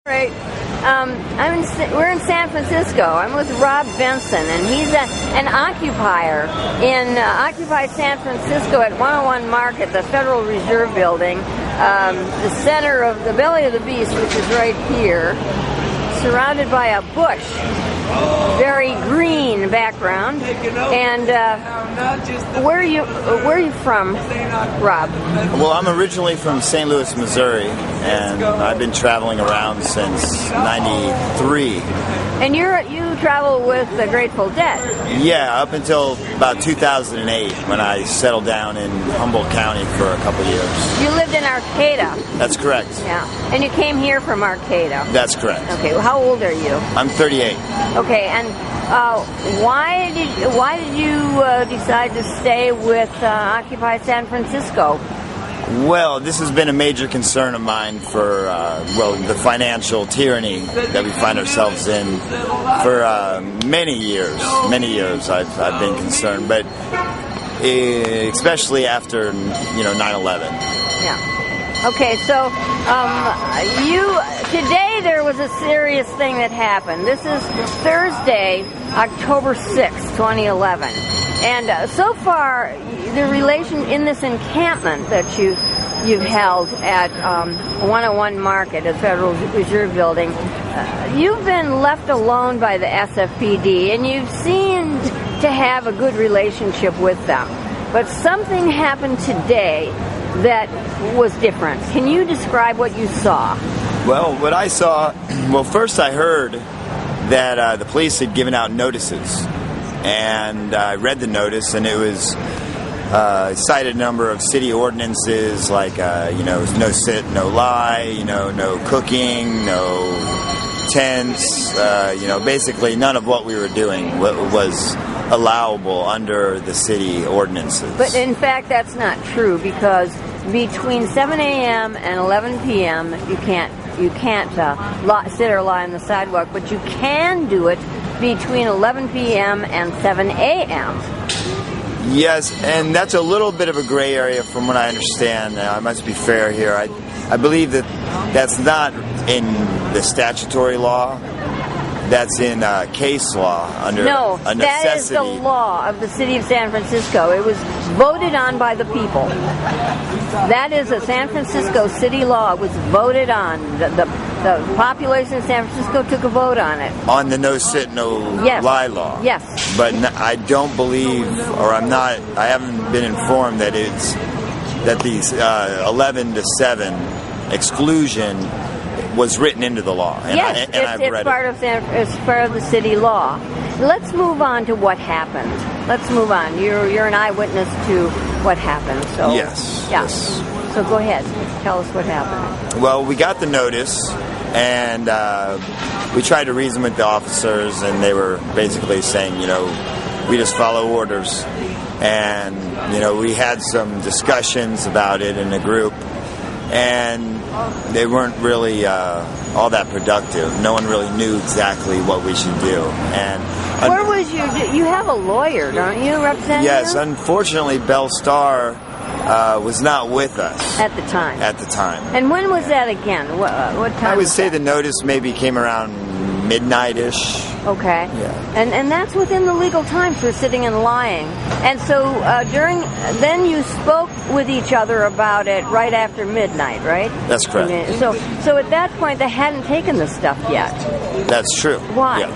Right. We're in San Francisco. I'm with Robb Benson, and he's an occupier in Occupy San Francisco at 101 Market, the Federal Reserve Building, the center of the belly of the beast, which is right here, surrounded by a bush, very green background. And where are you from, Robb? Well, I'm originally from St. Louis, Missouri, and I've been traveling around since '93. And you travel with the Grateful Dead? Yeah, up until about 2008, when I settled down in Humboldt County for a couple years. You lived in Arcata? That's correct. Yeah, and you came here from Arcata? That's correct. Okay, well, how old are you? I'm 38. Okay, and why did you decide to stay with Occupy San Francisco? Well, this has been a major concern of mine for, the financial tyranny that we find ourselves in for many years. Many years I've been concerned, but especially after, 9/11. Yeah. Okay, so today there was a serious thing that happened. This is Thursday, October 6th, 2011. And so far, the relation in this encampment that you've held at 101 Market at Federal Reserve Building, you've been left alone by the Sfpd, and you've seemed to have a good relationship with them. But something happened today that was different. Can you describe what you saw? Well, what I saw, first I heard that the police had given out notices. And I read the notice, and it was cited a number of city ordinances like, no sit, no lie, no cooking, no tents, basically none of what we were doing was allowable under the city ordinances. But in fact, that's not true, because between 7 a.m. and 11 p.m. you can't sit or lie on the sidewalk, but you can do it between 11 p.m. and 7 a.m. Yes, and that's a little bit of a gray area from what I understand. I must be fair here. I believe that's not in the statutory law. That's in case law under a necessity. That is the law of the city of San Francisco. It was voted on by the people. That is a San Francisco city law. It was voted on. The population of San Francisco took a vote on it. On the no sit, no lie law. Yes. But I don't believe, or I haven't been informed that these 11 to 7 exclusion was written into the law. And yes, it's part of the city law. Let's move on to what happened. Let's move on. You're an eyewitness to what happened. So yes. Yeah. Yes. So go ahead. Tell us what happened. Well, we got the notice, and we tried to reason with the officers, and they were basically saying, we just follow orders. And, we had some discussions about it in a group, and they weren't really all that productive. No one really knew exactly what we should do. And where was you have a lawyer, don't you, representing Yes, you? Unfortunately, Belle Starr was not with us at the time. And when was that again? What time? I would say the notice maybe came around midnight-ish. Okay. Yeah. And that's within the legal time for sitting and lying. And so then you spoke with each other about it right after midnight, right? That's correct. So at that point they hadn't taken the stuff yet. That's true. Why? Yeah.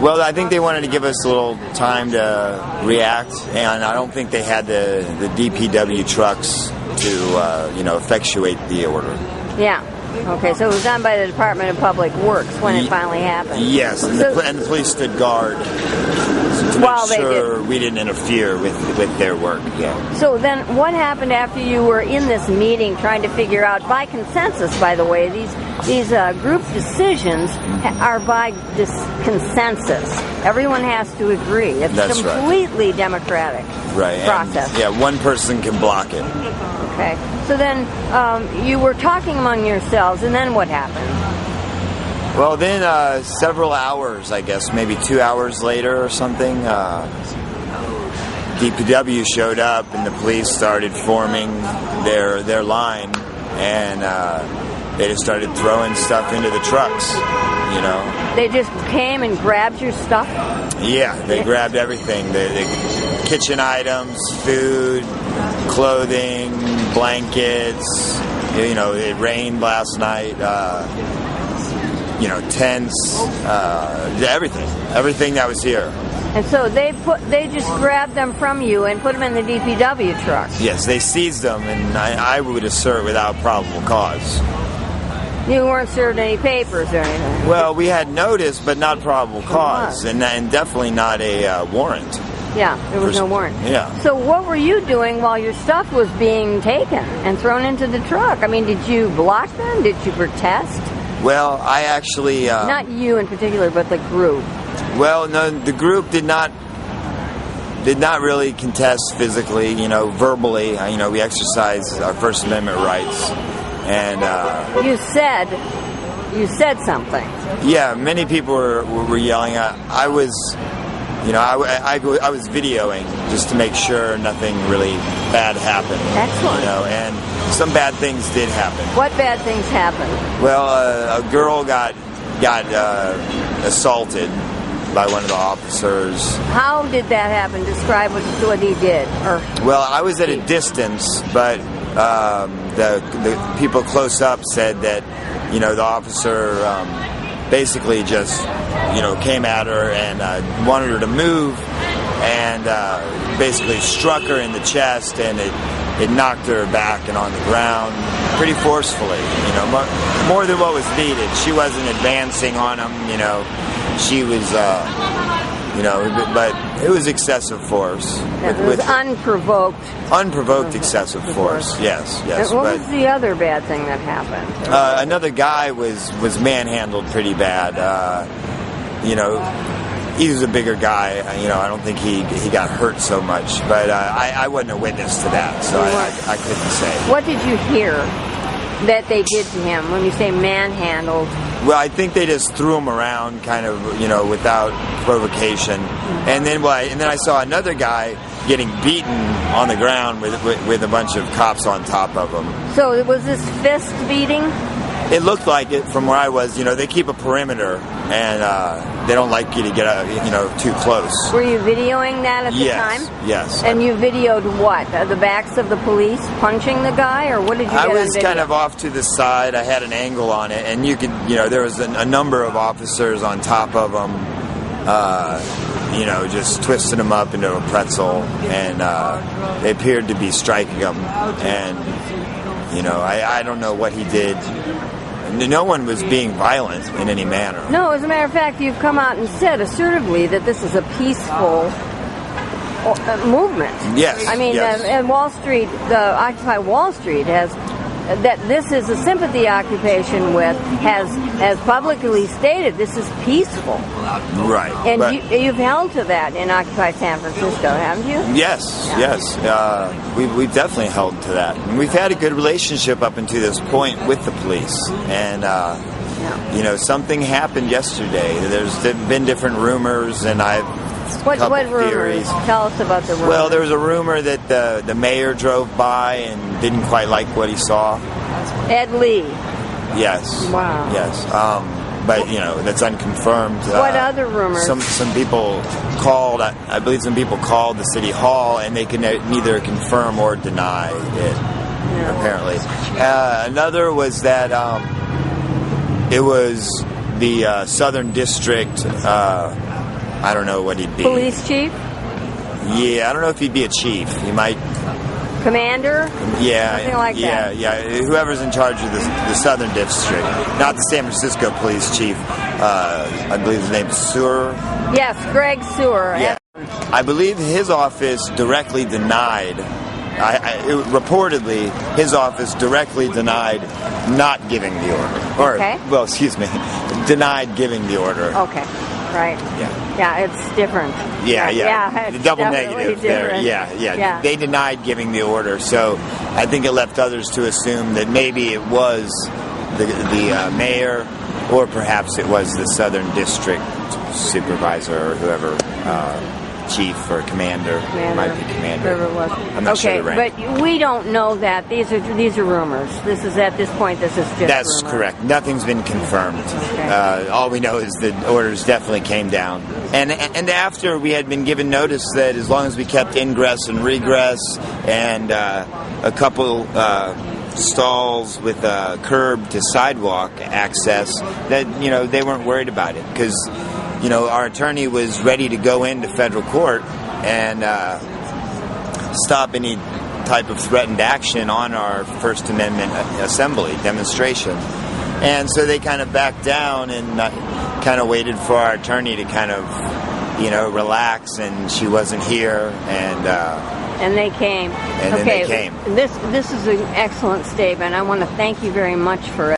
Well, I think they wanted to give us a little time to react, and I don't think they had the DPW trucks to effectuate the order. Yeah. Okay, so it was done by the Department of Public Works when it finally happened. Yes, and the police stood guard to make sure we didn't interfere with their work. Yeah. So then what happened after you were in this meeting trying to figure out, by consensus, by the way, these group decisions are by consensus. Everyone has to agree. It's That's completely democratic process. And, one person can block it. Okay. So then you were talking among yourselves, and then what happened? Well, then several hours, I guess, maybe 2 hours later or something, DPW showed up and the police started forming their line, and they just started throwing stuff into the trucks, you know. They just came and grabbed your stuff? Yeah, they grabbed everything. The kitchen items, food, clothing, blankets. You know, it rained last night. You know, tents, everything that was here. And so they just grabbed them from you and put them in the DPW truck. Yes, they seized them, and I would assert without probable cause. You weren't served any papers or anything? Well, we had notice, but not probable cause, and definitely not a warrant. Yeah, there was no warrant. Yeah. So what were you doing while your stuff was being taken and thrown into the truck? I mean, did you block them? Did you protest? Well, I actually... not you in particular, but the group. Well, no, the group did not really contest physically, you know, verbally. You know, we exercised our First Amendment rights. And you said something. Yeah, many people were yelling. I was, you know, I was videoing just to make sure nothing really bad happened. Excellent. You know, and some bad things did happen. What bad things happened? Well, a girl got assaulted by one of the officers. How did that happen? Describe what he did. Well, I was at a distance, but the people close up said that, you know, the officer basically just, you know, came at her and wanted her to move, and basically struck her in the chest, and it knocked her back and on the ground pretty forcefully, you know, more than what was needed. She wasn't advancing on him, you know. She was, you know, but it was excessive force. It was unprovoked. Unprovoked excessive force, yes. And what was the other bad thing that happened? Another guy was manhandled pretty bad. You know, he was a bigger guy. You know, I don't think he got hurt so much, but I wasn't a witness to that, so I couldn't say. What did you hear that they did to him when you say manhandled? Well, I think they just threw him around, kind of, you know, without provocation. And then I saw another guy getting beaten on the ground with a bunch of cops on top of him. So was this fist beating? It looked like it from where I was. You know, they keep a perimeter, and they don't like you to get, you know, too close. Were you videoing that at the time? Yes. And you videoed what? The backs of the police punching the guy, or what did you get on video? I was kind of off to the side. I had an angle on it, and you could, you know, there was a number of officers on top of them, you know, just twisting them up into a pretzel, and they appeared to be striking him. And, you know, I don't know what he did. No one was being violent in any manner. No, as a matter of fact, you've come out and said assertively that this is a peaceful movement. Yes. I mean, yes. And Wall Street, the Occupy Wall Street has that this is a sympathy occupation with has publicly stated this is peaceful. Right. And you've held to that in Occupy San Francisco, haven't you? Yes, yeah. Yes. We've definitely held to that. And we've had a good relationship up until this point with the police. And, you know, something happened yesterday. There's been different rumors, and What rumors? Theories. Tell us about the rumors. Well, there was a rumor that the mayor drove by and didn't quite like what he saw. Ed Lee. Yes. Wow. Yes. But, you know, that's unconfirmed. What other rumors? Some people called, I believe some people called the city hall, and they could neither confirm or deny it, apparently. Another was that it was the Southern District, I don't know what he'd be. Police chief? Yeah, I don't know if he'd be a chief. He might... Commander? Yeah. Something like that. Yeah. Whoever's in charge of the Southern District. Not the San Francisco police chief. I believe his name's Sewer. Yes, Greg Sewer. Yeah. I believe his office directly denied... reportedly, his office directly denied not giving the order. Okay. Well, excuse me. Denied giving the order. Okay. Right. Yeah, it's different. Yeah. The double negative different. there. Yeah. They denied giving the order, so I think it left others to assume that maybe it was the mayor, or perhaps it was the Southern District supervisor or whoever chief or commander. Might be commander. Whoever it was. I'm not sure the rank. But we don't know that. These are rumors. This is at this point. This is just. That's rumor. correct. Nothing's been confirmed. Okay. All we know is the orders definitely came down. And after we had been given notice that as long as we kept ingress and regress and a couple stalls with curb to sidewalk access, that they weren't worried about it, because our attorney was ready to go into federal court and stop any type of threatened action on our First Amendment assembly demonstration. And so they kind of backed down and kind of waited for our attorney to kind of relax, and she wasn't here, and they came. And then they came. This is an excellent statement. I want to thank you very much for it.